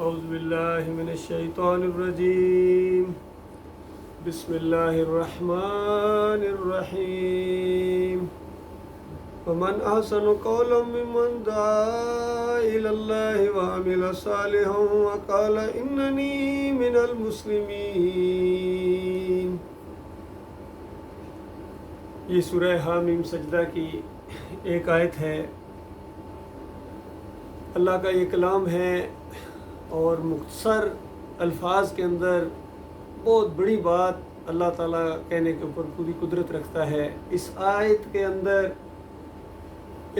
اعوذ باللہ من الشیطان الرجیم بسم اللہ الرحمن الرحیم ومن احسن قولا ممن دعا الی اللہ وعمل صالحا وقال اننی من المسلمین۔ یہ سورہ حامیم سجدہ کی ایک آیت ہے۔ اللہ کا یہ کلام ہے اور مختصر الفاظ کے اندر بہت بڑی بات اللہ تعالیٰ کہنے کے اوپر پوری قدرت رکھتا ہے۔ اس آیت کے اندر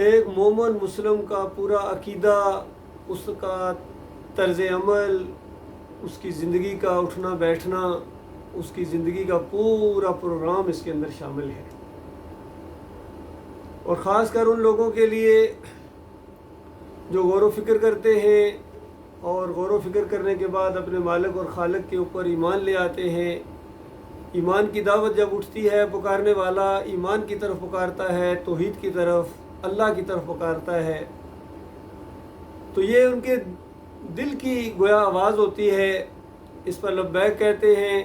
ایک مومن مسلم کا پورا عقیدہ، اس کا طرز عمل، اس کی زندگی کا اٹھنا بیٹھنا، اس کی زندگی کا پورا پروگرام اس کے اندر شامل ہے، اور خاص کر ان لوگوں کے لیے جو غور و فکر کرتے ہیں اور غور و فکر کرنے کے بعد اپنے مالک اور خالق کے اوپر ایمان لے آتے ہیں۔ ایمان کی دعوت جب اٹھتی ہے، پکارنے والا ایمان کی طرف پکارتا ہے، توحید کی طرف، اللہ کی طرف پکارتا ہے، تو یہ ان کے دل کی گویا آواز ہوتی ہے، اس پر لبیک کہتے ہیں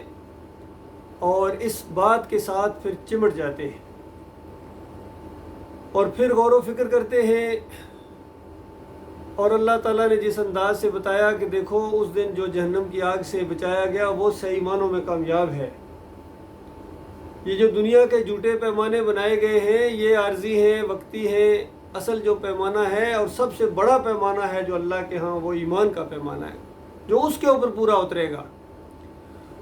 اور اس بات کے ساتھ پھر چمٹ جاتے ہیں اور پھر غور و فکر کرتے ہیں۔ اور اللہ تعالیٰ نے جس انداز سے بتایا کہ دیکھو اس دن جو جہنم کی آگ سے بچایا گیا وہ صحیح معنوں میں کامیاب ہے۔ یہ جو دنیا کے جھوٹے پیمانے بنائے گئے ہیں یہ عارضی ہیں، وقتی ہیں، اصل جو پیمانہ ہے اور سب سے بڑا پیمانہ ہے جو اللہ کے ہاں وہ ایمان کا پیمانہ ہے، جو اس کے اوپر پورا اترے گا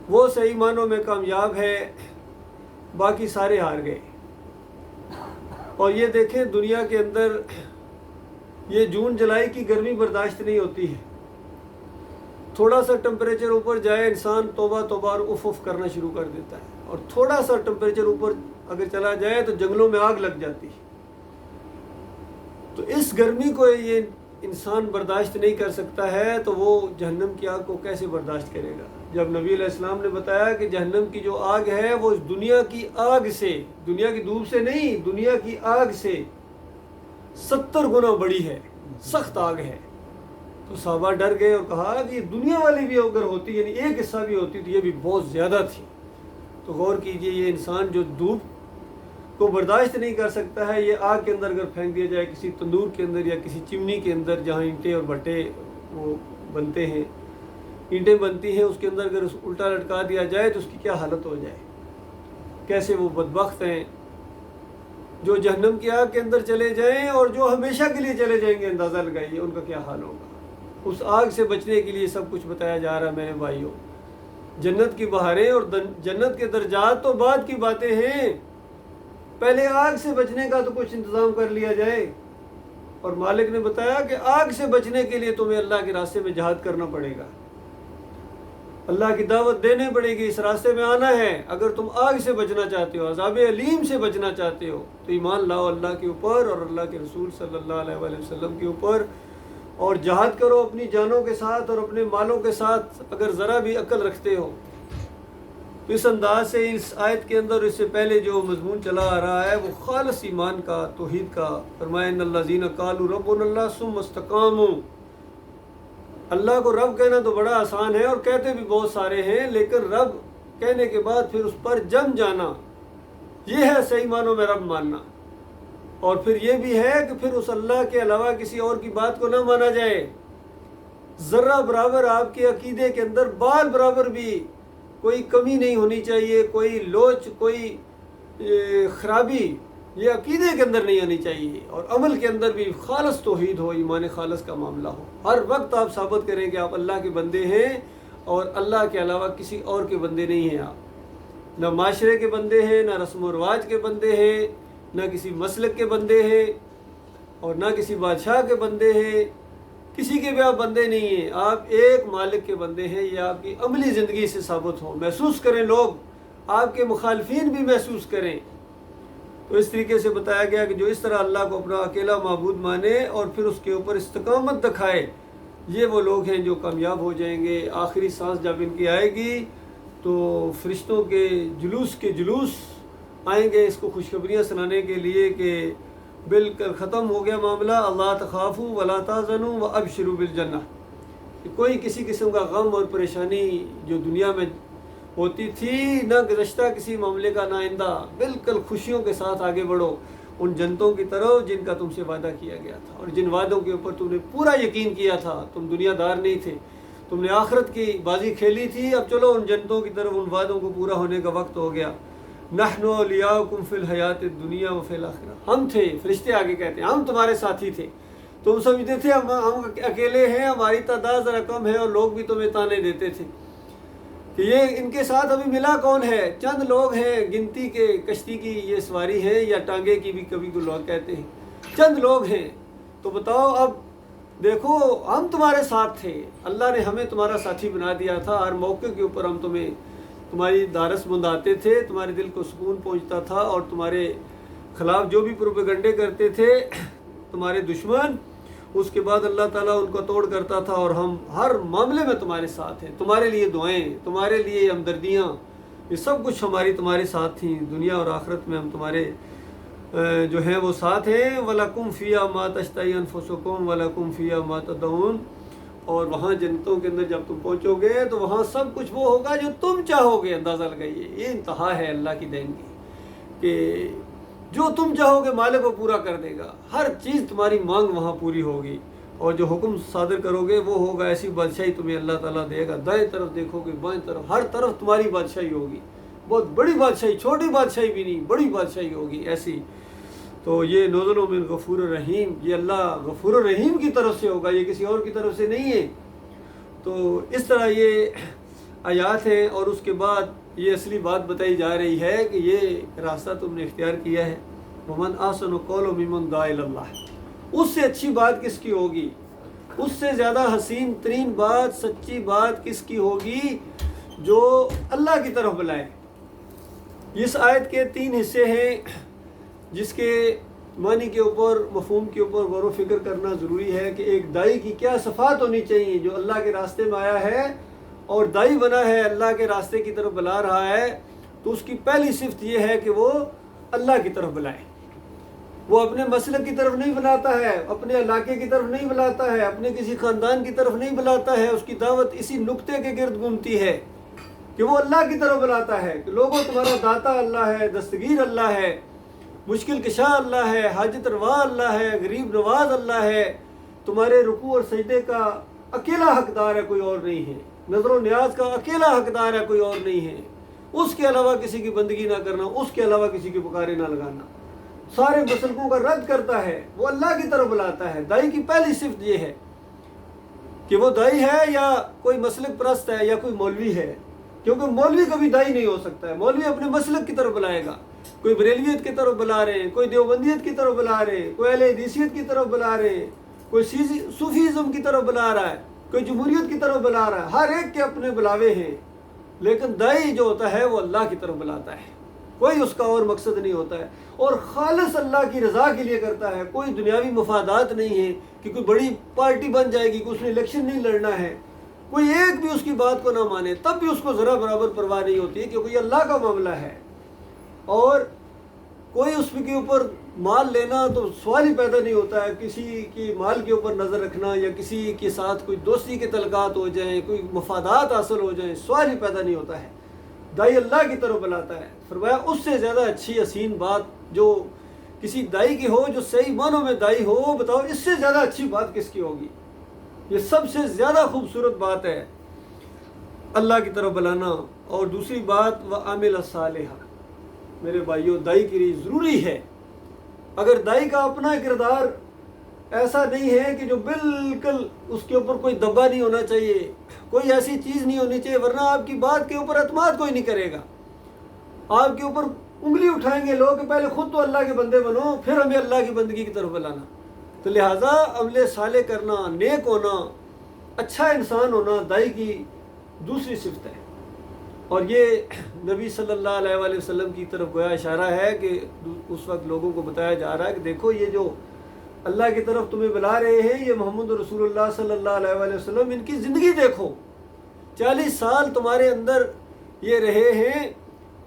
وہ صحیح معنوں میں کامیاب ہے، باقی سارے ہار گئے۔ اور یہ دیکھیں دنیا کے اندر یہ جون جولائی کی گرمی برداشت نہیں ہوتی ہے، تھوڑا سا ٹمپریچر اوپر جائے انسان توبہ توبہ اور اف اف کرنا شروع کر دیتا ہے، اور تھوڑا سا ٹمپریچر اوپر اگر چلا جائے تو جنگلوں میں آگ لگ جاتی ہے۔ تو اس گرمی کو یہ انسان برداشت نہیں کر سکتا ہے تو وہ جہنم کی آگ کو کیسے برداشت کرے گا؟ جب نبی علیہ السلام نے بتایا کہ جہنم کی جو آگ ہے وہ اس دنیا کی آگ سے، دنیا کی دھوپ سے نہیں، دنیا کی آگ سے 70 گنا بڑی ہے، سخت آگ ہے، تو صحابہ ڈر گئے اور کہا کہ دنیا والی بھی اگر ہوتی، یعنی ایک حصہ بھی ہوتی تو یہ بھی بہت زیادہ تھی۔ تو غور کیجئے یہ انسان جو دھوپ کو برداشت نہیں کر سکتا ہے، یہ آگ کے اندر اگر پھینک دیا جائے کسی تندور کے اندر یا کسی چمنی کے اندر جہاں اینٹیں اور بھٹے وہ بنتے ہیں، اینٹیں بنتی ہیں، اس کے اندر اگر الٹا لٹکا دیا جائے تو اس کی کیا حالت ہو جائے۔ کیسے وہ بدبخت ہیں جو جہنم کی آگ کے اندر چلے جائیں اور جو ہمیشہ کے لیے چلے جائیں گے، اندازہ لگائیے ان کا کیا حال ہوگا۔ اس آگ سے بچنے کے لیے سب کچھ بتایا جا رہا ہے میرے بھائیوں۔ جنت کی بہاریں اور جنت کے درجات تو بعد کی باتیں ہیں، پہلے آگ سے بچنے کا تو کچھ انتظام کر لیا جائے۔ اور مالک نے بتایا کہ آگ سے بچنے کے لیے تمہیں اللہ کے راستے میں جہاد کرنا پڑے گا، اللہ کی دعوت دینے پڑے گی، اس راستے میں آنا ہے۔ اگر تم آگ سے بچنا چاہتے ہو، عذاب علیم سے بچنا چاہتے ہو، تو ایمان لاؤ اللہ کے اوپر اور اللہ کے رسول صلی اللہ علیہ وآلہ وسلم کے اوپر، اور جہاد کرو اپنی جانوں کے ساتھ اور اپنے مالوں کے ساتھ اگر ذرا بھی عقل رکھتے ہو۔ تو اس انداز سے اس آیت کے اندر اس سے پہلے جو مضمون چلا آ رہا ہے وہ خالص ایمان کا، توحید کا۔ فرمایا ان الذین قالوا ربنا اللہ ثم استقاموا۔ اللہ کو رب کہنا تو بڑا آسان ہے اور کہتے بھی بہت سارے ہیں، لیکن رب کہنے کے بعد پھر اس پر جم جانا، یہ ہے صحیح معنوں میں رب ماننا۔ اور پھر یہ بھی ہے کہ پھر اس اللہ کے علاوہ کسی اور کی بات کو نہ مانا جائے، ذرہ برابر آپ کے عقیدے کے اندر بال برابر بھی کوئی کمی نہیں ہونی چاہیے، کوئی لوچ، کوئی خرابی یہ عقیدے کے اندر نہیں آنی چاہیے، اور عمل کے اندر بھی خالص توحید ہو، ایمان خالص کا معاملہ ہو۔ ہر وقت آپ ثابت کریں کہ آپ اللہ کے بندے ہیں اور اللہ کے علاوہ کسی اور کے بندے نہیں ہیں، آپ نہ معاشرے کے بندے ہیں، نہ رسم و رواج کے بندے ہیں، نہ کسی مسلک کے بندے ہیں، اور نہ کسی بادشاہ کے بندے ہیں، کسی کے بھی آپ بندے نہیں ہیں، آپ ایک مالک کے بندے ہیں۔ یہ آپ کی عملی زندگی سے ثابت ہو، محسوس کریں، لوگ آپ کے مخالفین بھی محسوس کریں۔ تو اس طریقے سے بتایا گیا کہ جو اس طرح اللہ کو اپنا اکیلا معبود مانے اور پھر اس کے اوپر استقامت دکھائے، یہ وہ لوگ ہیں جو کامیاب ہو جائیں گے۔ آخری سانس جب ان کی آئے گی تو فرشتوں کے جلوس آئیں گے اس کو خوشخبریاں سنانے کے لیے کہ بالکل ختم ہو گیا معاملہ، اللہ تخافوا ولا تحزنوا وابشروا بالجنہ، کہ کوئی کسی قسم کا غم اور پریشانی جو دنیا میں ہوتی تھی نہ گزشتہ کسی معاملے کا نہ آئندہ، بالکل خوشیوں کے ساتھ آگے بڑھو ان جنتوں کی طرف جن کا تم سے وعدہ کیا گیا تھا، اور جن وعدوں کے اوپر تم نے پورا یقین کیا تھا۔ تم دنیا دار نہیں تھے، تم نے آخرت کی بازی کھیلی تھی، اب چلو ان جنتوں کی طرف، ان وعدوں کو پورا ہونے کا وقت ہو گیا۔ نحن اولیاؤکم فی الحیات الدنیا وفی الاخرہ، ہم تھے، فرشتے آگے کہتے ہیں ہم تمہارے ساتھی تھے، تم سمجھتے تھے ہم اکیلے ہیں، ہماری تعداد ذرا کم ہے، اور لوگ بھی تمہیں تانے دیتے تھے کہ یہ ان کے ساتھ ابھی ملا کون ہے، چند لوگ ہیں، گنتی کے کشتی کی یہ سواری ہے، یا ٹانگے کی بھی کبھی کوئی لوگ کہتے ہیں، چند لوگ ہیں، تو بتاؤ اب دیکھو ہم تمہارے ساتھ تھے، اللہ نے ہمیں تمہارا ساتھی بنا دیا تھا، ہر موقع کے اوپر ہم تمہاری دارس مند آتے تھے، تمہارے دل کو سکون پہنچتا تھا، اور تمہارے خلاف جو بھی پروپیگنڈے کرتے تھے تمہارے دشمن، اس کے بعد اللہ تعالیٰ ان کو توڑ کرتا تھا، اور ہم ہر معاملے میں تمہارے ساتھ ہیں، تمہارے لیے دعائیں، تمہارے لیے ہمدردیاں، یہ سب کچھ ہماری تمہارے ساتھ تھیں، دنیا اور آخرت میں ہم تمہارے جو ہیں وہ ساتھ ہیں۔ وَلَكُمْ فِيهَا مَا تَشْتَهِي أَنفُسُكُمْ وَلَكُمْ فِيهَا مَا تَدْعُونَ، اور وہاں جنتوں کے اندر جب تم پہنچو گے تو وہاں سب کچھ وہ ہوگا جو تم چاہو گے۔ اندازہ لگائیے، یہ انتہا ہے اللہ کی دین کی کہ جو تم چاہو گے مالک وہ پورا کر دے گا، ہر چیز تمہاری مانگ وہاں پوری ہوگی، اور جو حکم صادر کرو گے وہ ہوگا۔ ایسی بادشاہی تمہیں اللہ تعالیٰ دے گا، دائیں طرف دیکھو گے بائیں طرف، ہر طرف تمہاری بادشاہی ہوگی، بہت بڑی بادشاہی، چھوٹی بادشاہی بھی نہیں، بڑی بادشاہی ہوگی ایسی۔ تو یہ نزل من غفور الرحیم، یہ اللہ غفور الرحیم کی طرف سے ہوگا، یہ کسی اور کی طرف سے نہیں ہے۔ تو اس طرح یہ آیات ہیں، اور اس کے بعد یہ اصلی بات بتائی جا رہی ہے کہ یہ راستہ تم نے اختیار کیا ہے۔ وَمَنْ أَحْسَنُ قَوْلًا مِمَّنْ دَعَا إِلَى اللَّهِ، اس سے اچھی بات کس کی ہوگی، اس سے زیادہ حسین ترین بات، سچی بات کس کی ہوگی جو اللہ کی طرف بلائے۔ اس آیت کے 3 حصے ہیں جس کے معنی کے اوپر، مفہوم کے اوپر غور و فکر کرنا ضروری ہے کہ ایک دائی کی کیا صفات ہونی چاہیے جو اللہ کے راستے میں آیا ہے اور دائی بنا ہے، اللہ کے راستے کی طرف بلا رہا ہے، تو اس کی پہلی صفت یہ ہے کہ وہ اللہ کی طرف بلائے۔ وہ اپنے مسلک کی طرف نہیں بلاتا ہے، اپنے علاقے کی طرف نہیں بلاتا ہے، اپنے کسی خاندان کی طرف نہیں بلاتا ہے، اس کی دعوت اسی نقطے کے گرد گھومتی ہے کہ وہ اللہ کی طرف بلاتا ہے کہ لوگوں تمہارا داتا اللہ ہے، دستگیر اللہ ہے، مشکل کشا اللہ ہے، حاجت روا اللہ ہے، غریب نواز اللہ ہے، تمہارے رکوع اور سجدے کا اکیلا حقدار ہے، کوئی اور نہیں ہے، نظر و نیاز کا اکیلا حقدار ہے، کوئی اور نہیں ہے، اس کے علاوہ کسی کی بندگی نہ کرنا، اس کے علاوہ کسی کے پکارے نہ لگانا، سارے مسلکوں کا رد کرتا ہے، وہ اللہ کی طرف بلاتا ہے۔ دائی کی پہلی صفت یہ ہے کہ وہ دائی ہے یا کوئی مسلک پرست ہے یا کوئی مولوی ہے، کیونکہ مولوی کبھی دائی نہیں ہو سکتا ہے، مولوی اپنے مسلک کی طرف بلائے گا، کوئی بریلویت کی طرف بلا رہے ہیں، کوئی دیوبندیت کی طرف بلا رہے ہیں، کوئی اہل حدیثیت کی طرف بلا رہے ہیں، کوئی صوفیزم کی طرف بلا رہا ہے، کوئی جمہوریت کی طرف بلا رہا ہے، ہر ایک کے اپنے بلاوے ہیں، لیکن دائی جو ہوتا ہے وہ اللہ کی طرف بلاتا ہے، کوئی اس کا اور مقصد نہیں ہوتا ہے، اور خالص اللہ کی رضا کے لیے کرتا ہے، کوئی دنیاوی مفادات نہیں ہے کہ کوئی بڑی پارٹی بن جائے گی کہ اس نے الیکشن نہیں لڑنا ہے، کوئی ایک بھی اس کی بات کو نہ مانے تب بھی اس کو ذرا برابر پرواہ نہیں ہوتی ہے کیونکہ یہ اللہ کا معاملہ ہے، اور کوئی اس کے اوپر مال لینا تو سوال ہی پیدا نہیں ہوتا ہے، کسی کی مال کے اوپر نظر رکھنا یا کسی کے ساتھ کوئی دوستی کے تعلقات ہو جائیں، کوئی مفادات حاصل ہو جائیں، سوال ہی پیدا نہیں ہوتا ہے۔ دائی اللہ کی طرف بلاتا ہے، فرمایا اس سے زیادہ اچھی حسین بات جو کسی دائی کی ہو، جو صحیح معنوں میں دائی ہو، بتاؤ اس سے زیادہ اچھی بات کس کی ہوگی؟ یہ سب سے زیادہ خوبصورت بات ہے اللہ کی طرف بلانا۔ اور دوسری بات وَعَمِلَ صَالِحًا، میرے بھائیوں دائی کے لیے ضروری ہے، اگر دائی کا اپنا کردار ایسا نہیں ہے کہ جو بالکل اس کے اوپر کوئی دبا نہیں ہونا چاہیے، کوئی ایسی چیز نہیں ہونی چاہیے، ورنہ آپ کی بات کے اوپر اعتماد کوئی نہیں کرے گا، آپ کے اوپر انگلی اٹھائیں گے لوگ کہ پہلے خود تو اللہ کے بندے بنو پھر ہمیں اللہ کی بندگی کی طرف بلانا۔ تو لہٰذا عمل صالح کرنا، نیک ہونا، اچھا انسان ہونا دائی کی دوسری صفت ہے، اور یہ نبی صلی اللہ علیہ وآلہ وسلم کی طرف گویا اشارہ ہے کہ اس وقت لوگوں کو بتایا جا رہا ہے کہ دیکھو یہ جو اللہ کی طرف تمہیں بلا رہے ہیں یہ محمد رسول اللہ صلی اللہ علیہ وآلہ وسلم، ان کی زندگی دیکھو، 40 سال تمہارے اندر یہ رہے ہیں،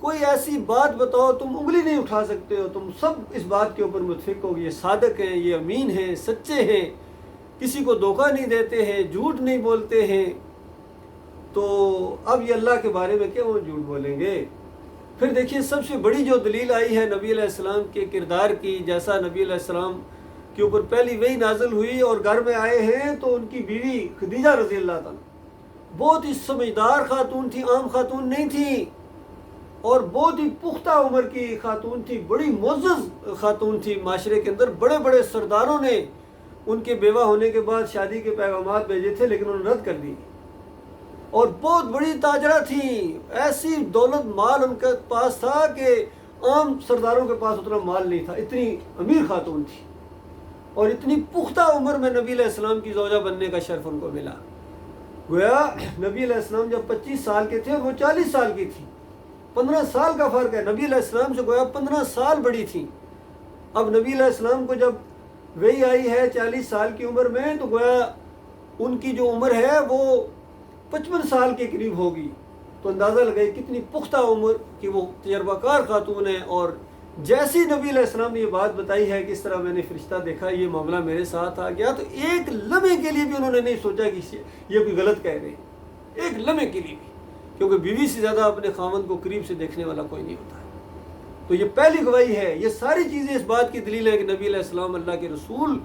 کوئی ایسی بات بتاؤ تم انگلی نہیں اٹھا سکتے ہو، تم سب اس بات کے اوپر متفق ہو، یہ صادق ہیں، یہ امین ہیں، سچے ہیں، کسی کو دھوکہ نہیں دیتے ہیں، جھوٹ نہیں بولتے ہیں، تو اب یہ اللہ کے بارے میں کیوں جھوٹ بولیں گے؟ پھر دیکھیے سب سے بڑی جو دلیل آئی ہے نبی علیہ السلام کے کردار کی، جیسا نبی علیہ السلام کے اوپر پہلی وحی نازل ہوئی اور گھر میں آئے ہیں تو ان کی بیوی خدیجہ رضی اللہ تعالیٰ بہت ہی سمجھدار خاتون تھی، عام خاتون نہیں تھی، اور بہت ہی پختہ عمر کی خاتون تھی، بڑی معزز خاتون تھی۔ معاشرے کے اندر بڑے بڑے سرداروں نے ان کے بیوہ ہونے کے بعد شادی کے پیغامات بھیجے تھے، لیکن انہوں نے رد کر دی، اور بہت بڑی تاجرہ تھی، ایسی دولت مال ان کے پاس تھا کہ عام سرداروں کے پاس اتنا مال نہیں تھا، اتنی امیر خاتون تھی، اور اتنی پختہ عمر میں نبی علیہ السلام کی زوجہ بننے کا شرف ان کو ملا۔ گویا نبی علیہ السلام جب 25 سال کے تھے اور وہ 40 سال کی تھی، 15 سال کا فرق ہے، نبی علیہ السلام سے گویا 15 سال بڑی تھی۔ اب نبی علیہ السلام کو جب وہی آئی ہے 40 سال کی عمر میں، تو گویا ان کی جو عمر ہے وہ 55 سال کے قریب ہوگی، تو اندازہ لگائی کتنی پختہ عمر کی وہ تجربہ کار خاتون ہے۔ اور جیسی نبی علیہ السلام نے یہ بات بتائی ہے کہ اس طرح میں نے فرشتہ دیکھا، یہ معاملہ میرے ساتھ آ گیا، تو ایک لمحے کے لیے بھی انہوں نے نہیں سوچا کہ یہ کوئی غلط کہہ رہے ہیں، ایک لمحے کے لیے بھی، کیونکہ بیوی سے زیادہ اپنے خاوند کو قریب سے دیکھنے والا کوئی نہیں ہوتا ہے۔ تو یہ پہلی گواہی ہے، یہ ساری چیزیں اس بات کی دلیل ہے کہ نبی علیہ السلام اللہ کے رسول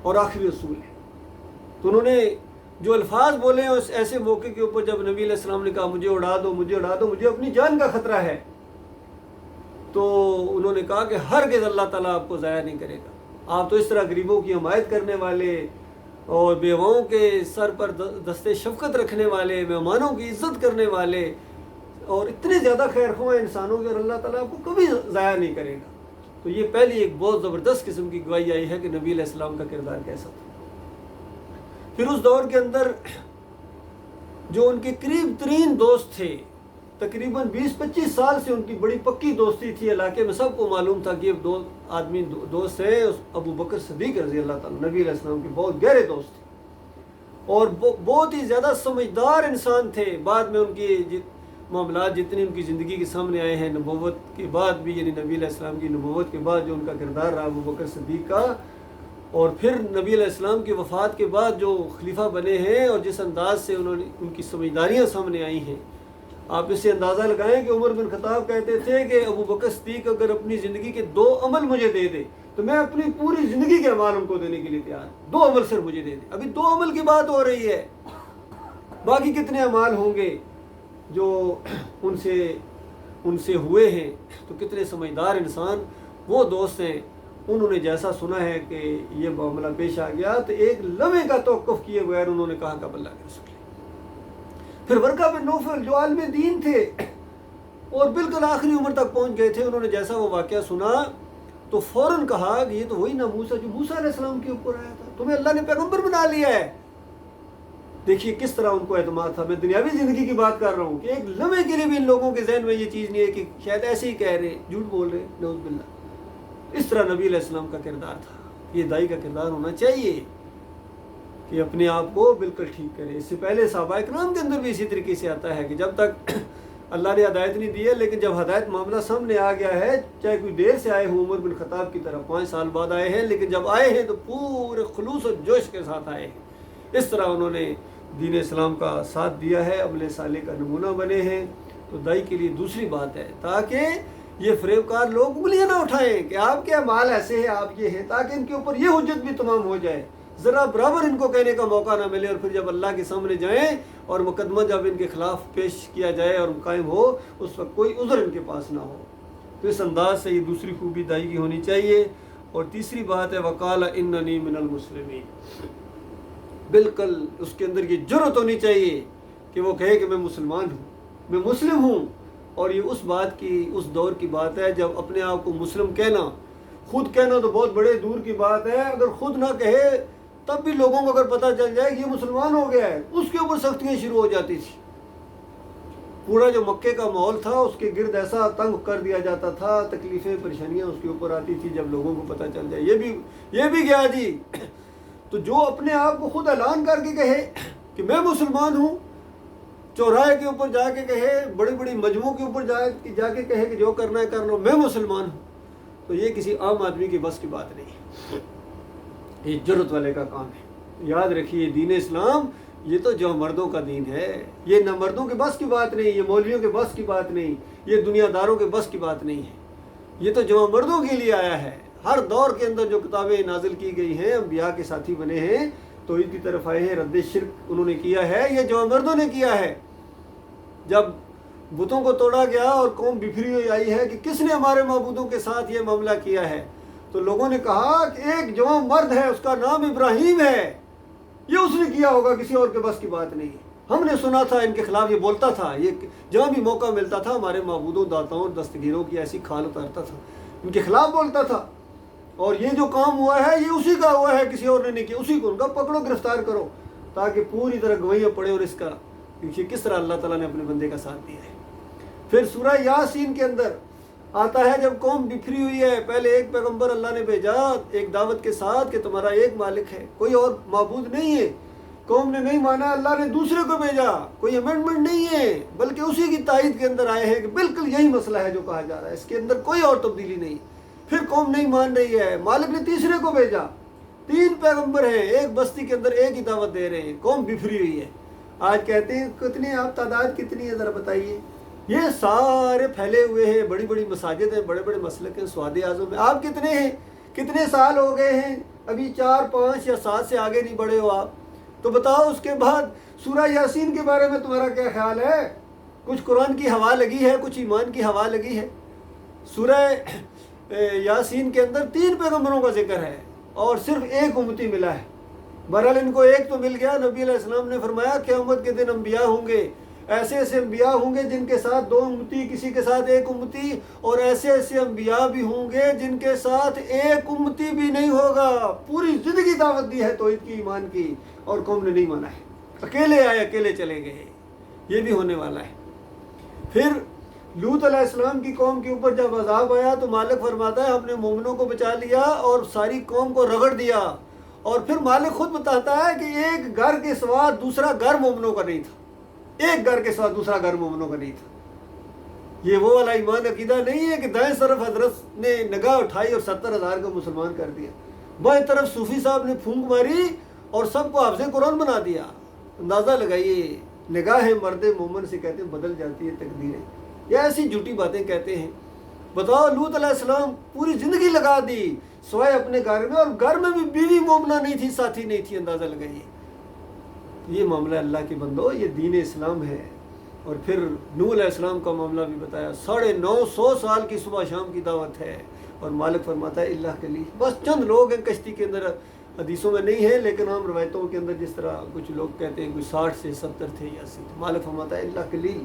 اور آخری رسول ہیں۔ تو انہوں نے جو الفاظ بولے ہیں اس ایسے موقع کے اوپر جب نبی علیہ السلام نے کہا مجھے اڑا دو، مجھے اڑا دو، مجھے اپنی جان کا خطرہ ہے، تو انہوں نے کہا کہ ہرگز اللہ تعالیٰ آپ کو ضائع نہیں کرے گا، آپ تو اس طرح غریبوں کی حمایت کرنے والے اور بیواؤں کے سر پر دستے شفقت رکھنے والے، مہمانوں کی عزت کرنے والے، اور اتنے زیادہ خیر خواہ انسانوں کے، اور اللہ تعالیٰ آپ کو کبھی ضائع نہیں کرے گا۔ تو یہ پہلی ایک بہت زبردست قسم کی گواہی آئی ہے کہ نبی علیہ السلام کا کردار کیسا تھا۔ پھر اس دور کے اندر جو ان کے قریب ترین دوست تھے، تقریباً 20-25 سال سے ان کی بڑی پکی دوستی تھی، علاقے میں سب کو معلوم تھا کہ یہ دو آدمی دوست ہیں، ابو بکر صدیق رضی اللہ تعالیٰ، نبی علیہ السلام کے بہت گہرے دوست تھے، اور بہت ہی زیادہ سمجھدار انسان تھے۔ بعد میں ان کی معاملات جتنے ان کی زندگی کے سامنے آئے ہیں نبوت کے بعد بھی، یعنی نبی علیہ السلام کی نبوت کے بعد جو ان کا کردار رہا ابو بکر صدیق کا، اور پھر نبی علیہ السلام کی وفات کے بعد جو خلیفہ بنے ہیں اور جس انداز سے انہوں نے ان کی سمجھداریاں سامنے آئی ہیں، آپ اس سے اندازہ لگائیں کہ عمر بن خطاب کہتے تھے کہ ابو بکر صدیق اگر اپنی زندگی کے 2 عمل مجھے دے دے تو میں اپنی پوری زندگی کے اعمال ان کو دینے کے لیے تیار ہوں، 2 عمل صرف مجھے دے دے۔ ابھی 2 عمل کی بات ہو رہی ہے، باقی کتنے اعمال ہوں گے جو ان سے ہوئے ہیں۔ تو کتنے سمجھدار انسان وہ دوست ہیں، انہوں نے جیسا سنا ہے کہ یہ معاملہ پیش آ گیا تو ایک لمحے کا توقف کیے بغیر انہوں نے کہا کہ اللہ کے رسول۔ پھر ورقہ بن نوفل جو عالم دین تھے اور بالکل آخری عمر تک پہنچ گئے تھے، انہوں نے جیسا وہ واقعہ سنا تو فوراً کہا کہ یہ تو وہی نا موسیٰ جو موسیٰ علیہ السلام کے اوپر آیا تھا، تمہیں اللہ نے پیغمبر بنا لیا ہے۔ دیکھیے کس طرح ان کو اعتماد تھا۔ میں دنیاوی زندگی کی بات کر رہا ہوں کہ ایک لمحے کے لیے بھی ان لوگوں کے ذہن میں یہ چیز نہیں ہے کہ شاید ایسے ہی کہہ رہے، جھوٹ بول رہے، نعوذ باللہ۔ اس طرح نبی علیہ السلام کا کردار تھا۔ یہ دائی کا کردار ہونا چاہیے کہ اپنے آپ کو بالکل ٹھیک کرے۔ اس سے پہلے صحابہ کرام کے اندر بھی اسی طریقے سے آتا ہے کہ جب تک اللہ نے ہدایت نہیں دی ہے، لیکن جب ہدایت معاملہ سامنے آ گیا ہے، چاہے کوئی دیر سے آئے ہوں، عمر بن خطاب کی طرف 5 سال بعد آئے ہیں، لیکن جب آئے ہیں تو پورے خلوص و جوش کے ساتھ آئے ہیں۔ اس طرح انہوں نے دین اسلام کا ساتھ دیا ہے، عمل صالح کا نمونہ بنے ہیں۔ تو دائی کے لیے دوسری بات ہے تاکہ یہ فریب کار لوگ انگلیاں نہ اٹھائیں کہ آپ کے مال ایسے ہیں، آپ یہ ہیں، تاکہ ان کے اوپر یہ حجت بھی تمام ہو جائے، ذرا برابر ان کو کہنے کا موقع نہ ملے، اور پھر جب اللہ کے سامنے جائیں اور مقدمہ جب ان کے خلاف پیش کیا جائے اور قائم ہو، اس وقت کوئی عذر ان کے پاس نہ ہو۔ تو اس انداز سے یہ دوسری خوبی دائی کی ہونی چاہیے۔ اور تیسری بات ہے وقال اننی من المسلمین، بالکل اس کے اندر یہ جرأت ہونی چاہیے کہ وہ کہے کہ میں مسلمان ہوں، میں مسلم ہوں۔ اور یہ اس بات کی، اس دور کی بات ہے جب اپنے آپ کو مسلم کہنا، خود کہنا تو بہت بڑے دور کی بات ہے، اگر خود نہ کہے تب بھی لوگوں کو اگر پتہ چل جائے کہ یہ مسلمان ہو گیا ہے، اس کے اوپر سختیاں شروع ہو جاتی تھی۔ پورا جو مکے کا ماحول تھا اس کے گرد ایسا تنگ کر دیا جاتا تھا، تکلیفیں پریشانیاں اس کے اوپر آتی تھی جب لوگوں کو پتہ چل جائے یہ بھی گیا جی۔ تو جو اپنے آپ کو خود اعلان کر کے کہے کہ میں مسلمان ہوں، چوراہے کے اوپر جا کے کہے، بڑی بڑی مجموعوں کے اوپر جا کے کہے کہ جو کرنا ہے کر لو، میں مسلمان ہوں، تو یہ کسی عام آدمی کی بس کی بات نہیں ہے، یہ جرأت والے کا کام ہے۔ یاد رکھیے دین اسلام یہ تو جو مردوں کا دین ہے، یہ نہ مردوں کے بس کی بات نہیں، یہ مولویوں کے بس کی بات نہیں، یہ دنیا داروں کے بس کی بات نہیں ہے، یہ تو جو مردوں کے لیے آیا ہے۔ ہر دور کے اندر جو کتابیں نازل کی گئی ہیں، انبیاء کے ساتھی بنے ہیں، توحید کی طرف آئے ہیں، رد شرک انہوں نے کیا ہے، یہ جو مردوں نے کیا ہے۔ جب بتوں کو توڑا گیا اور قوم بکھری ہوئی آئی ہے کہ کس نے ہمارے معبودوں کے ساتھ یہ معاملہ کیا ہے، تو لوگوں نے کہا کہ ایک جوان مرد ہے، اس کا نام ابراہیم ہے، یہ اس نے کیا ہوگا، کسی اور کے بس کی بات نہیں ہے۔ ہم نے سنا تھا ان کے خلاف یہ بولتا تھا، یہ جہاں بھی موقع ملتا تھا ہمارے معبودوں، داتاؤں، دستگیروں کی ایسی کھال اتارتا تھا، ان کے خلاف بولتا تھا، اور یہ جو کام ہوا ہے یہ اسی کا ہوا ہے، کسی اور نے نہیں کیا، اسی کو ان کا پکڑو، گرفتار کرو، تاکہ پوری طرح گوئیاں پڑے اور اس کا دیکھیے کس طرح اللہ تعالیٰ نے اپنے بندے کا ساتھ دیا ہے۔ پھر سورہ یاسین کے اندر آتا ہے جب قوم بکھری ہوئی ہے، پہلے ایک پیغمبر اللہ نے بھیجا ایک دعوت کے ساتھ کہ تمہارا ایک مالک ہے، کوئی اور معبود نہیں ہے، قوم نے نہیں مانا، اللہ نے دوسرے کو بھیجا، کوئی امینڈمنٹ نہیں ہے، بلکہ اسی کی تائید کے اندر آئے ہیں کہ بالکل یہی مسئلہ ہے جو کہا جا رہا ہے، اس کے اندر کوئی اور تبدیلی نہیں۔ پھر قوم نہیں مان رہی ہے، مالک نے تیسرے کو بھیجا، 3 پیغمبر ہیں، ایک بستی کے اندر ایک ہی دعوت دے رہے ہیں، قوم بکھری ہوئی ہے۔ آج کہتے ہیں کتنے آپ تعداد کتنی ہے ذرا بتائیے، یہ سارے پھیلے ہوئے ہیں، بڑی بڑی مساجد ہیں، بڑے بڑے مسلک ہیں، سواد اعظم ہیں، آپ کتنے ہیں، کتنے سال ہو گئے ہیں، ابھی 4 5 یا 7 سے آگے نہیں بڑھے ہو آپ، تو بتاؤ اس کے بعد سورہ یاسین کے بارے میں تمہارا کیا خیال ہے؟ کچھ قرآن کی ہوا لگی ہے، کچھ ایمان کی ہوا لگی ہے؟ سورہ یاسین کے اندر 3 پیغمبروں کا ذکر ہے اور صرف ایک امتی ملا ہے۔ بہرحال ان کو ایک تو مل گیا، نبی علیہ السلام نے فرمایا قیامت کے دن انبیاء ہوں گے، ایسے ایسے انبیاء ہوں گے جن کے ساتھ 2 امتی، کسی کے ساتھ 1 امتی، اور ایسے ایسے انبیاء بھی ہوں گے جن کے ساتھ 1 امتی بھی نہیں ہوگا۔ پوری زندگی دعوت دی ہے توحید کی، ایمان کی، اور قوم نے نہیں مانا ہے، اکیلے آئے اکیلے چلے گئے، یہ بھی ہونے والا ہے۔ پھر لوط علیہ السلام کی قوم کے اوپر جب عذاب آیا تو مالک فرماتا ہے ہم نے مومنوں کو بچا لیا اور ساری قوم کو رگڑ دیا، اور پھر مالک خود بتاتا ہے کہ ایک گھر کے سوا دوسرا گھر مومنوں کا نہیں تھا، ایک گھر کے سوا دوسرا گھر مومنوں کا نہیں تھا۔ یہ وہ والا ایمان عقیدہ نہیں ہے کہ دائیں طرف حضرت نے نگاہ اٹھائی اور 70,000 کو مسلمان کر دیا، بائیں طرف صوفی صاحب نے پھونک ماری اور سب کو حافظ قرآن بنا دیا۔ اندازہ لگائیے، نگاہ مرد مومن سے کہتے ہیں بدل جاتی ہے تقدیریں، یا ایسی جھوٹی باتیں کہتے ہیں۔ بتاؤ لوط علیہ السلام پوری زندگی لگا دی سوائے اپنے گھر میں، اور گھر میں بھی بیوی مومنہ نہیں تھی، ساتھی نہیں تھی، اندازہ لگائیے۔ یہ معاملہ اللہ کے بندو، یہ دین اسلام ہے۔ اور پھر نوح علیہ السلام کا معاملہ بھی بتایا، 950 سال کی صبح شام کی دعوت ہے، اور مالک فرماتا ہے اللہ کے لیے بس چند لوگ ہیں کشتی کے اندر، حدیثوں میں نہیں ہے لیکن عام روایتوں کے اندر جس طرح کچھ لوگ کہتے ہیں کوئی 60 سے 70 تھے یا 80، مالک فرماتا ہے اللہ کے لیے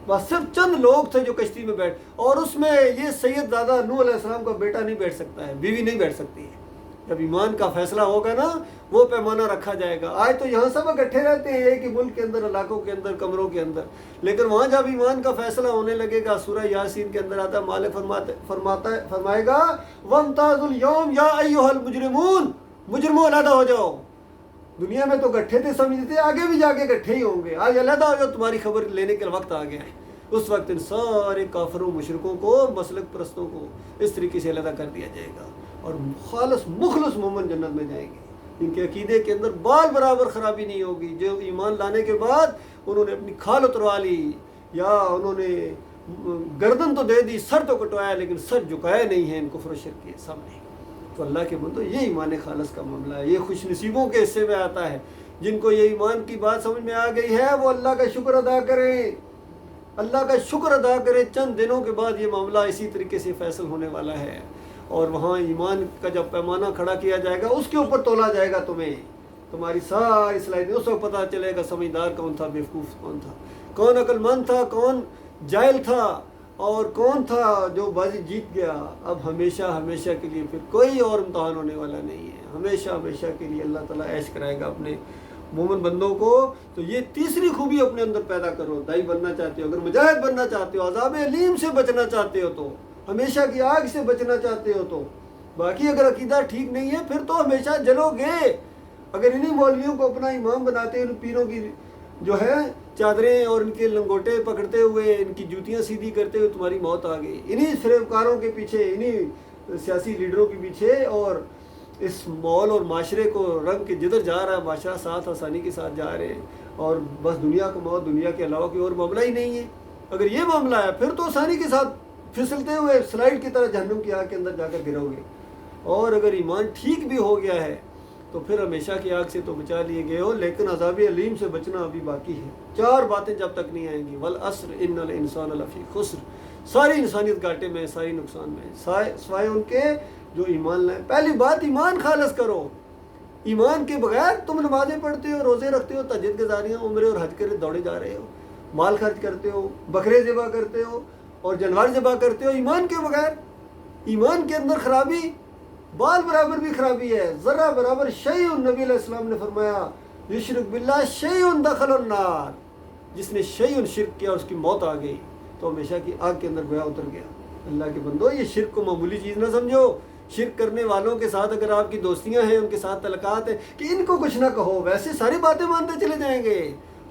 بس صرف چند لوگ تھے جو کشتی میں بیٹھ، اور اس میں یہ سید دادا نوح علیہ السلام کا بیٹا نہیں بیٹھ سکتا ہے، بیوی نہیں بیٹھ سکتی ہے۔ جب ایمان کا فیصلہ ہوگا نا وہ پیمانہ رکھا جائے گا۔ آج تو یہاں سب اکٹھے رہتے ہیں ایک ہی ملک کے اندر، علاقوں کے اندر، کمروں کے اندر، لیکن وہاں جب ایمان کا فیصلہ ہونے لگے گا، سورہ یاسین کے اندر آتا ہے مالک فرمائے گا وَامْتَازُوا الْيَوْمَ يَا أَيُّهَا الْمُجْرِمُونَ، مجرموں علیحدہ ہو جاؤ۔ دنیا میں تو گٹھے تھے سمجھتے، آگے بھی جا کے گٹھے ہی ہوں گے، آج علیحدہ ہو جاؤ، تمہاری خبر لینے کا وقت آ گیا ہے۔ اس وقت ان سارے کافروں مشرکوں کو، مسلک پرستوں کو اس طریقے سے علیحدہ کر دیا جائے گا، اور خالص مخلص مومن جنت میں جائیں گے۔ ان کے عقیدے کے اندر بال برابر خرابی نہیں ہوگی، جو ایمان لانے کے بعد انہوں نے اپنی کھال اتروا لی، یا انہوں نے گردن تو دے دی، سر تو کٹوایا لیکن سر جھکایا نہیں ہے ان کفر و شرک کے سامنے۔ تو اللہ کے بندو یہ ایمان خالص کا معاملہ ہے، یہ خوش نصیبوں کے حصے میں آتا ہے۔ جن کو یہ ایمان کی بات سمجھ میں آ گئی ہے وہ اللہ کا شکر ادا کریں، اللہ کا شکر ادا کریں۔ چند دنوں کے بعد یہ معاملہ اسی طریقے سے فیصل ہونے والا ہے، اور وہاں ایمان کا جب پیمانہ کھڑا کیا جائے گا اس کے اوپر تولا جائے گا تمہیں، تمہاری ساری صلاحیتیں، اس وقت پتہ چلے گا سمجھدار کون تھا، بیوقوف کون تھا، کون عقل مند تھا، کون جاہل تھا، اور کون تھا جو بازی جیت گیا۔ اب ہمیشہ ہمیشہ کے لیے پھر کوئی اور امتحان ہونے والا نہیں ہے، ہمیشہ ہمیشہ کے لیے اللہ تعالیٰ عیش کرائے گا اپنے مومن بندوں کو۔ تو یہ تیسری خوبی اپنے اندر پیدا کرو، دائی بننا چاہتے ہو، اگر مجاہد بننا چاہتے ہو، عذاب علیم سے بچنا چاہتے ہو، تو ہمیشہ کی آگ سے بچنا چاہتے ہو، تو باقی اگر عقیدہ ٹھیک نہیں ہے پھر تو ہمیشہ جلو گے۔ اگر انہی مولویوں کو اپنا امام بناتے، ان پیروں کی جو ہے چادریں اور ان کے لنگوٹے پکڑتے ہوئے، ان کی جوتیاں سیدھی کرتے ہوئے تمہاری موت آ گئی، انہی فریبکاروں کے پیچھے، انہی سیاسی لیڈروں کے پیچھے اور اس ماحول اور معاشرے کو رنگ کے جدھر جا رہا ہے معاشرہ ساتھ آسانی کے ساتھ جا رہے ہیں، اور بس دنیا کا موت، دنیا کے علاوہ کوئی اور معاملہ ہی نہیں ہے۔ اگر یہ معاملہ ہے پھر تو آسانی کے ساتھ پھسلتے ہوئے سلائڈ کی طرح جہنم کی آگ کے اندر جا کر گرو گے، اور اگر ایمان ٹھیک بھی ہو گیا ہے تو پھر ہمیشہ کی آگ سے تو بچا لیے گئے ہو، لیکن عذاب علیم سے بچنا ابھی باقی ہے۔ 4 باتیں جب تک نہیں آئیں گی، والعصر ان الانسان لفی خسر، ساری انسانیت گھاٹے میں، ساری نقصان میں، سوائے ان کے جو ایمان لائیں۔ پہلی بات ایمان خالص کرو، ایمان کے بغیر تم نمازیں پڑھتے ہو، روزے رکھتے ہو، تہجد گزاریاں، عمرے اور حج کے دوڑے جا رہے ہو، مال خرچ کرتے ہو، بکرے ذبح کرتے ہو اور جانور ذبح کرتے ہو، ایمان کے بغیر، ایمان کے اندر خرابی، بال برابر بھی خرابی ہے، ذرہ برابر شیء، نبی علیہ السلام نے فرمایا یشرک باللہ شیء دخل النار، جس نے شیء شرک کیا اور اس کی موت آ گئی تو ہمیشہ کی آگ کے اندر گویا اتر گیا۔ اللہ کے بندو، یہ شرک کو معمولی چیز نہ سمجھو۔ شرک کرنے والوں کے ساتھ اگر آپ کی دوستیاں ہیں، ان کے ساتھ تعلقات ہیں، کہ ان کو کچھ نہ کہو، ویسے ساری باتیں مانتے چلے جائیں گے،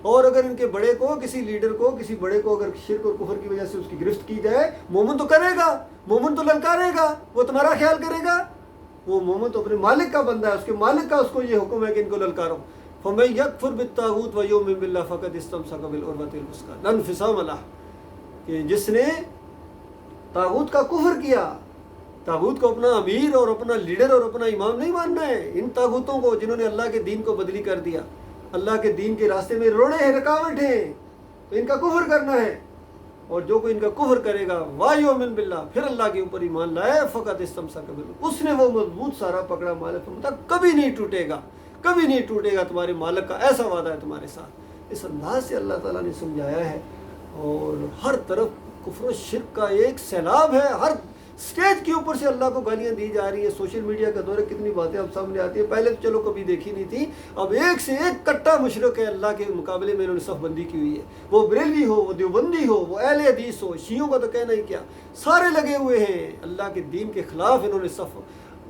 اور اگر ان کے بڑے کو، کسی لیڈر کو، کسی بڑے کو اگر شرک اور کفر کی وجہ سے اس کی گرفت کی جائے، مومن تو کرے گا، مومن تو للکارے گا، وہ تمہارا خیال کرے گا، وہ مومن تو اپنے مالک کا بندہ ہے، اس کے مالک کا اس کو یہ حکم ہے کہ ان کو للکارو۔ فَمَن يَكْفُرْ بِالطَّاغُوتِ وَيُؤْمِن بِاللَّهِ فَقَدِ اسْتَمْسَكَ بِالْعُرْوَةِ الْوُثْقَىٰ لَا انفصام لَهَا، کہ جس نے طاغوت کا کفر کیا، طاغوت کو اپنا امیر اور اپنا لیڈر اور اپنا امام نہیں ماننا ہے، ان طاغوتوں کو جنہوں نے اللہ کے دین کو بدلی کر دیا، اللہ کے دین کے راستے میں روڑے ہیں، رکاوٹ ہیں، تو ان کا کفر کرنا ہے، اور جو کوئی ان کا کفر کرے گا وَيُؤْمِن بِاللَّهِ، پھر اللہ کے اوپر ایمان لائے، فقط استمسک بالعروۃ، اس نے وہ مضبوط سارا پکڑا، مالک فرماتا کبھی نہیں ٹوٹے گا، کبھی نہیں ٹوٹے گا، تمہارے مالک کا ایسا وعدہ ہے تمہارے ساتھ۔ اس انداز سے اللہ تعالیٰ نے سمجھایا ہے، اور ہر طرف کفر و شرک کا ایک سیلاب ہے، ہر سٹیج کے اوپر سے اللہ کو گالیاں دی جا رہی ہیں، سوشل میڈیا کا دور ہے، کتنی باتیں اب سامنے آتی ہیں، پہلے تو چلو کبھی دیکھی نہیں تھی، اب ایک سے ایک کٹا مشرک ہے، اللہ کے مقابلے میں انہوں نے صف بندی کی ہوئی ہے، وہ بریلوی ہو، وہ دیوبندی ہو، وہ اہل حدیث ہو، شیعوں کا تو کہنا ہی کیا، سارے لگے ہوئے ہیں، اللہ کے دین کے خلاف انہوں نے صف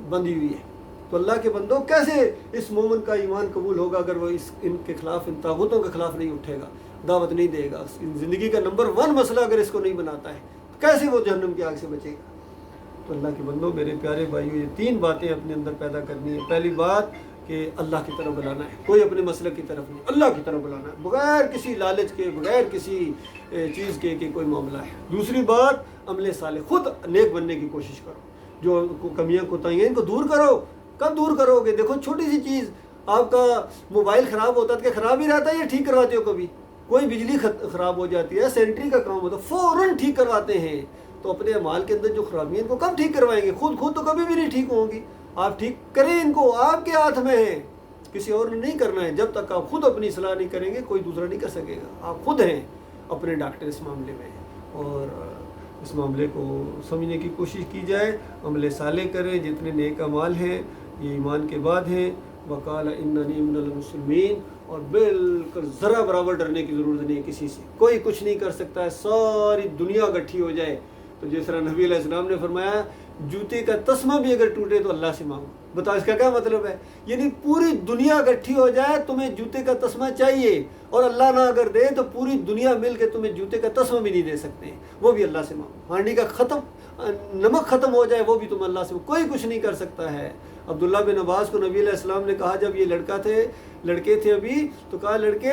بندی ہوئی ہے۔ تو اللہ کے بندوں، کیسے اس مومن کا ایمان قبول ہوگا اگر وہ ان کے خلاف، ان طاغوتوں کے خلاف نہیں اٹھے گا، دعوت نہیں دے گا، زندگی کا نمبر 1 مسئلہ اگر اس کو نہیں بناتا ہے، کیسے وہ جہنم کی آگ سے بچے گا؟ تو اللہ کے بندوں، میرے پیارے بھائیو، یہ 3 باتیں اپنے اندر پیدا کرنی ہے۔ پہلی بات کہ اللہ کی طرف بلانا ہے، کوئی اپنے مسلک کی طرف نہیں، اللہ کی طرف بلانا ہے، بغیر کسی لالچ کے، بغیر کسی چیز کے کہ کوئی معاملہ ہے۔ دوسری بات عمل صالح، خود نیک بننے کی کوشش کرو، جو کمیاں کوتاہیاں ان کو دور کرو۔ کب دور کرو گے؟ دیکھو چھوٹی سی چیز، آپ کا موبائل خراب ہوتا ہے کہ خراب ہی رہتا ہے یا ٹھیک کرواتے ہو؟ کبھی کوئی بجلی خراب ہو جاتی ہے، سینٹری کا کام ہوتا ہے، فوراً ٹھیک کرواتے ہیں۔ تو اپنے اعمال کے اندر جو خرابیاں ان کو کب ٹھیک کروائیں گے؟ خود تو کبھی بھی نہیں ٹھیک ہوں گی۔ آپ ٹھیک کریں ان کو، آپ کے ہاتھ میں ہے، کسی اور نے نہیں کرنا ہے۔ جب تک آپ خود اپنی اصلاح نہیں کریں گے کوئی دوسرا نہیں کر سکے گا۔ آپ خود ہیں اپنے ڈاکٹر اس معاملے میں، اور اس معاملے کو سمجھنے کی کوشش کی جائے، عمل صالح کریں، جتنے نیک اعمال ہیں یہ ایمان کے بعد ہیں۔ وقال اننی من المسلمین، اور بالکل ذرا برابر ڈرنے کی ضرورت نہیں ہے کسی سے، کوئی کچھ نہیں کر سکتا ہے، ساری دنیا گٹھی ہو جائے تو جس طرح نبی علیہ السلام نے فرمایا جوتے کا تسمہ بھی اگر ٹوٹے تو اللہ سے مانگو۔ بتاؤ اس کا کیا مطلب ہے؟ یعنی پوری دنیا گٹھی ہو جائے، تمہیں جوتے کا تسمہ چاہیے، اور اللہ نہ اگر دے تو پوری دنیا مل کے تمہیں جوتے کا تسمہ بھی نہیں دے سکتے، وہ بھی اللہ سے مانگو۔ ہانڈی کا نمک ختم ہو جائے وہ بھی تم اللہ سے، کوئی کچھ نہیں کر سکتا ہے۔ عبداللہ بن عباس کو نبی علیہ السلام نے کہا، جب یہ لڑکے تھے ابھی، تو کہا لڑکے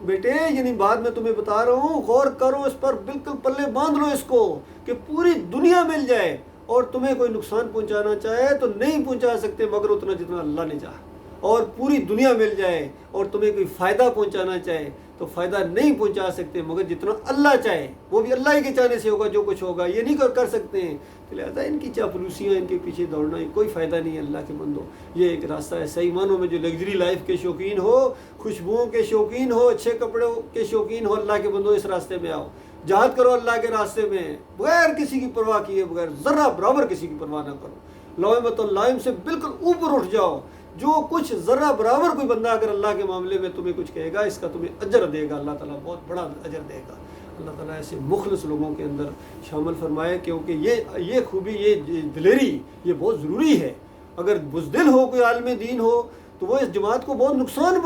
بیٹے، یعنی بعد میں تمہیں بتا رہا ہوں، غور کرو اس پر، بالکل پلے باندھ لو اس کو، کہ پوری دنیا مل جائے اور تمہیں کوئی نقصان پہنچانا چاہے تو نہیں پہنچا سکتے مگر اتنا جتنا اللہ نے چاہا، اور پوری دنیا مل جائے اور تمہیں کوئی فائدہ پہنچانا چاہے تو فائدہ نہیں پہنچا سکتے مگر جتنا اللہ چاہے، وہ بھی اللہ ہی کے چاہنے سے ہوگا جو کچھ ہوگا، یہ نہیں کر سکتے ہیں۔ لہٰذا ان کی چاپلوسیاں، ان کے پیچھے دوڑنا کوئی فائدہ نہیں ہے۔ اللہ کے بندو، یہ ایک راستہ ہے صحیح معنوں میں، جو لگژری لائف کے شوقین ہو، خوشبوؤں کے شوقین ہو، اچھے کپڑوں کے شوقین ہو، اللہ کے بندو اس راستے میں آؤ، جہاد کرو اللہ کے راستے میں، بغیر کسی کی پرواہ کیے، بغیر ذرہ برابر کسی کی پرواہ نہ کرو، لومۃ اللائم سے بالکل اوپر اٹھ جاؤ۔ جو کچھ ذرہ برابر کوئی بندہ اگر اللہ کے معاملے میں تمہیں کچھ کہے گا، اس کا تمہیں اجر دے گا، اللہ تعالیٰ بہت بڑا اجر دے گا۔ اللہ تعالیٰ ایسے مخلص لوگوں کے اندر شامل فرمائے، کیونکہ یہ خوبی، یہ دلیری، یہ بہت ضروری ہے۔ اگر بزدل ہو، کوئی عالم دین ہو، تو وہ اس جماعت کو بہت نقصان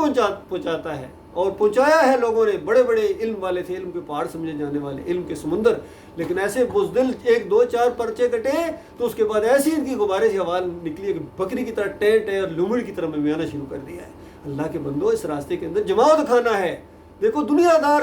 پہنچاتا ہے، اور پہنچایا ہے لوگوں نے. بڑے بڑے علم والے تھے, علم کے پہاڑ سمجھے جانے والے, علم کے سمندر, لیکن ایسے بزدل 1 2 4 پرچے کٹے تو اس کے بعد ایسی ان کی غبارے سے آواز نکلی ہے کہ بکری کی طرح ٹے ٹے اور لومڑ کی طرح میں آنا شروع کر دیا ہے. اللہ کے بندو, اس راستے کے اندر جماؤ دکھانا ہے. دیکھو دنیا دار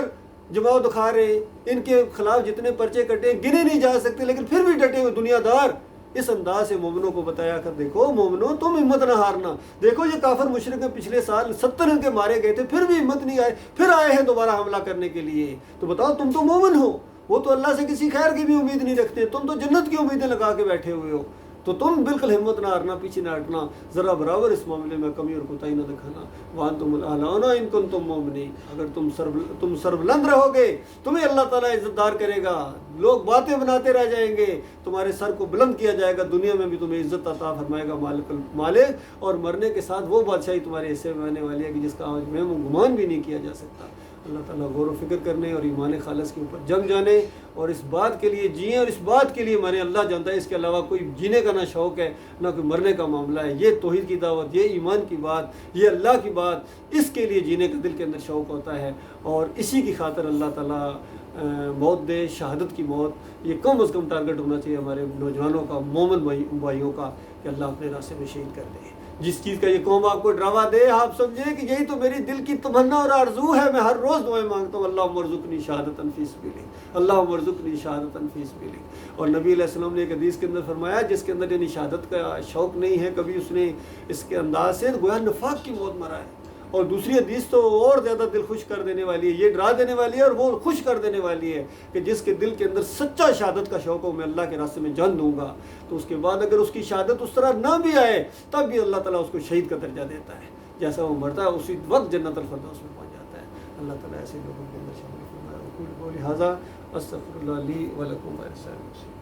جماؤ دکھا رہے, ان کے خلاف جتنے پرچے کٹے گنے نہیں جا سکتے, لیکن پھر بھی ڈٹے ہوئے دنیا دار. اس انداز سے مومنوں کو بتایا کر, دیکھو مومنوں تم ہمت نہ ہارنا. دیکھو یہ کافر مشرک پچھلے سال 70 ان کے مارے گئے تھے, پھر بھی ہمت نہیں آئے, پھر آئے ہیں دوبارہ حملہ کرنے کے لیے. تو بتاؤ تم تو مومن ہو, وہ تو اللہ سے کسی خیر کی بھی امید نہیں رکھتے, تم تو جنت کی امیدیں لگا کے بیٹھے ہوئے ہو. تو تم بالکل ہمت نہ ہارنا, پیچھے نہ ہٹنا, ذرا برابر اس معاملے میں کمی اور کوتاہی نہ دکھانا. وانتم الاعلون ان کنتم مؤمنین, اگر تم سربلند رہو گے تمہیں اللہ تعالیٰ عزت دار کرے گا. لوگ باتیں بناتے رہ جائیں گے, تمہارے سر کو بلند کیا جائے گا, دنیا میں بھی تمہیں عزت عطا فرمائے گا مالک, اور مرنے کے ساتھ وہ بادشاہی تمہارے حصے میں آنے والی ہے کہ جس کا آج میں گمان بھی نہیں کیا جا سکتا. اللہ تعالیٰ غور و فکر کرنے اور ایمان خالص کے اوپر جم جانے, اور اس بات کے لیے جئیں, اور اس بات کے لیے مریں. اللہ جانتا ہے اس کے علاوہ کوئی جینے کا نہ شوق ہے نہ کوئی مرنے کا معاملہ ہے. یہ توحید کی دعوت, یہ ایمان کی بات, یہ اللہ کی بات, اس کے لیے جینے کا دل کے اندر شوق ہوتا ہے, اور اسی کی خاطر اللہ تعالیٰ موت دے, شہادت کی موت. یہ کم از کم ٹارگٹ ہونا چاہیے ہمارے نوجوانوں کا, مومن بھائیوں کا, کہ اللہ اپنے راستے میں شہید کر دے. جس چیز کا یہ قوم آپ کو ڈراوا دے, آپ سمجھیں کہ یہی تو میری دل کی تمنا اور آرزو ہے. میں ہر روز دعائیں مانگتا ہوں, اللہم ارزقنی شہادۃ فی سبیلک, اللہم ارزقنی شہادۃ فی سبیلک. اور نبی علیہ السلام نے ایک حدیث کے اندر فرمایا, جس کے اندر یعنی شہادت کا شوق نہیں ہے کبھی, اس نے اس کے انداز سے گویا نفاق کی موت مرا ہے. اور دوسری حدیث تو اور زیادہ دل خوش کر دینے والی ہے, یہ ڈرا دینے والی ہے اور وہ خوش کر دینے والی ہے, کہ جس کے دل کے اندر سچا شہادت کا شوق ہو, میں اللہ کے راستے میں جان دوں گا. تو اس کے بعد اگر اس کی شہادت اس طرح نہ بھی آئے, تب بھی اللہ تعالیٰ اس کو شہید کا درجہ دیتا ہے. جیسا وہ مرتا ہے اسی وقت جنت الفردوس میں پہنچ جاتا ہے. اللہ تعالیٰ ایسے لوگوں کے اندر شامل فرمائے. قولی ھذا استغفر اللہ لی ولکم ولسائر المسلمین.